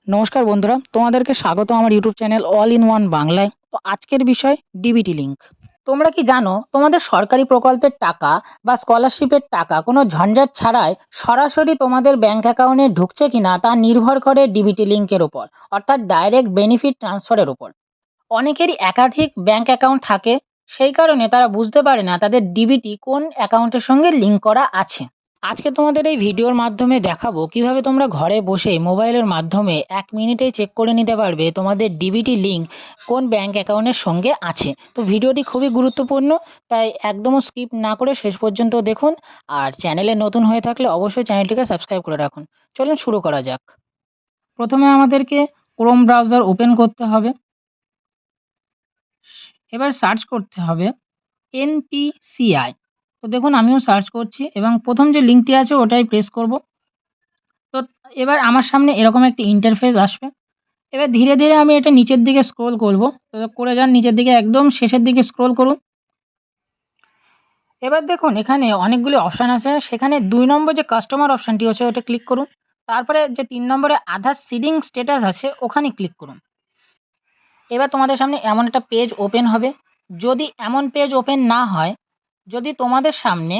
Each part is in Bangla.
নমস্কার বন্ধুরা, তোমাদেরকে স্বাগত আমার YouTube channel all in one বাংলায়। তো আজকের বিষয় ডিবিটি লিঙ্ক। তোমরা কি জানো তোমাদের সরকারি প্রকল্পের টাকা বা স্কলারশিপের টাকা কোনো ঝঞ্ঝাট ছাড়াই সরাসরি তোমাদের ব্যাংক অ্যাকাউন্টে ঢুকছে কিনা তা নির্ভর করে ডিবিটি লিঙ্কের উপর, অর্থাৎ ডাইরেক্ট বেনিফিট ট্রান্সফারের উপর। অনেকেরই একাধিক ব্যাংক অ্যাকাউন্ট থাকে, সেই কারণে তারা বুঝতে পারে না তাদের ডিবিটি কোন অ্যাকাউন্টের সঙ্গে লিঙ্ক করা আছে। আজকে তোমাদের এই ভিডিওর মাধ্যমে দেখাবো কিভাবে তোমরা ঘরে বসে মোবাইলের মাধ্যমে 1 মিনিটেই চেক করে নিতে পারবে তোমাদের ডিবিটি লিঙ্ক কোন ব্যাংক অ্যাকাউন্টের সঙ্গে আছে। তো ভিডিওটি খুবই গুরুত্বপূর্ণ, তাই একদমও স্কিপ না করে শেষ পর্যন্ত দেখুন। আর চ্যানেলে নতুন হয়ে থাকলে অবশ্যই চ্যানেলটিকে সাবস্ক্রাইব করে রাখুন। চলুন শুরু করা যাক। প্রথমে আমাদেরকে ক্রোম ব্রাউজার ওপেন করতে হবে। এবার সার্চ করতে হবে এনপিসিআই। তো দেখুন আমিও সার্চ করছি এবং প্রথম যে লিঙ্কটি আছে ওটাই প্রেস করব। তো এবার আমার সামনে এরকম একটি ইন্টারফেস আসবে। এবার ধীরে ধীরে আমি এটা নিচের দিকে স্ক্রল করব। তো করে যান নিচের দিকে, একদম শেষের দিকে স্ক্রল করুন। এবার দেখুন এখানে অনেকগুলি অপশান আছে, সেখানে ২ নম্বর যে কাস্টমার অপশানটি আছে ওটা ক্লিক করুন। তারপরে যে ৩ নম্বরে আধার সিডিং স্ট্যাটাস আছে ওখানে ক্লিক করুন। এবার তোমাদের সামনে এমন একটা পেজ ওপেন হবে। যদি এমন পেজ ওপেন না হয়, যদি তোমাদের সামনে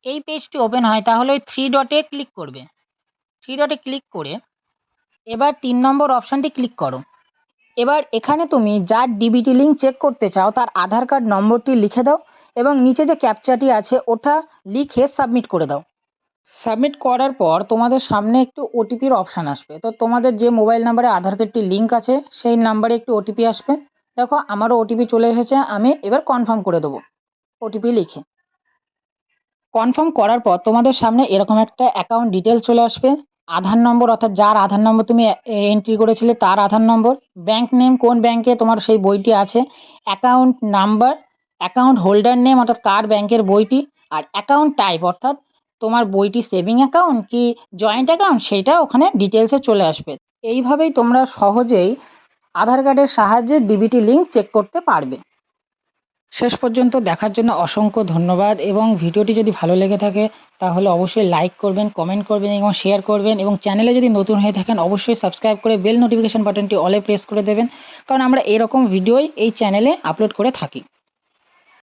এই পেজটি ওপেন হয় তাহলে ওই 3 ডটে ক্লিক করবে। 3 ডটে ক্লিক করে এবার ৩ নম্বর অপশানটি ক্লিক করো। এবার এখানে তুমি যার ডিবিটি লিঙ্ক চেক করতে চাও তার আধার কার্ড নম্বরটি লিখে দাও এবং নিচে যে ক্যাপচাটি আছে ওটা লিখে সাবমিট করে দাও। সাবমিট করার পর তোমাদের সামনে একটু ওটিপির অপশান আসবে। তো তোমাদের যে মোবাইল নাম্বারে আধার কার্ডটি লিঙ্ক আছে সেই নাম্বারে একটু ওটিপি আসবে। দেখো আমারও ওটিপি চলে এসেছে, আমি এবার কনফার্ম করে দেবো ওটিপি লিখে। কনফার্ম করার পর তোমাদের সামনে এরকম একটা অ্যাকাউন্ট ডিটেলস চলে আসবে। আধার নম্বর, অর্থাৎ যার আধার নম্বর তুমি এন্ট্রি করেছিলে তার আধার নম্বর, ব্যাংক নেম কোন ব্যাংকে তোমার সেই বইটি আছে, account number, account holder name অর্থাৎ কার ব্যাংকের বইটি, আর অ্যাকাউন্ট টাইপ অর্থাৎ তোমার বইটি সেভিং অ্যাকাউন্ট কি জয়েন্ট অ্যাকাউন্ট সেইটা ওখানে ডিটেলসে চলে আসবে। এইভাবেই তোমরা সহজেই আধার কার্ডের সাহায্যে ডিবিটি লিঙ্ক চেক করতে পারবে। শেষ পর্যন্ত দেখার জন্য অসংখ্য ধন্যবাদ, এবং ভিডিওটি যদি ভালো লেগে থাকে তাহলে অবশ্যই লাইক করবেন, কমেন্ট করবেন এবং শেয়ার করবেন, এবং চ্যানেলে যদি নতুন হয়ে থাকেন অবশ্যই সাবস্ক্রাইব করে বেল নোটিফিকেশন বাটনটি অলে প্রেস করে দেবেন, কারণ আমরা এরকম ভিডিওই এই চ্যানেলে আপলোড করে থাকি।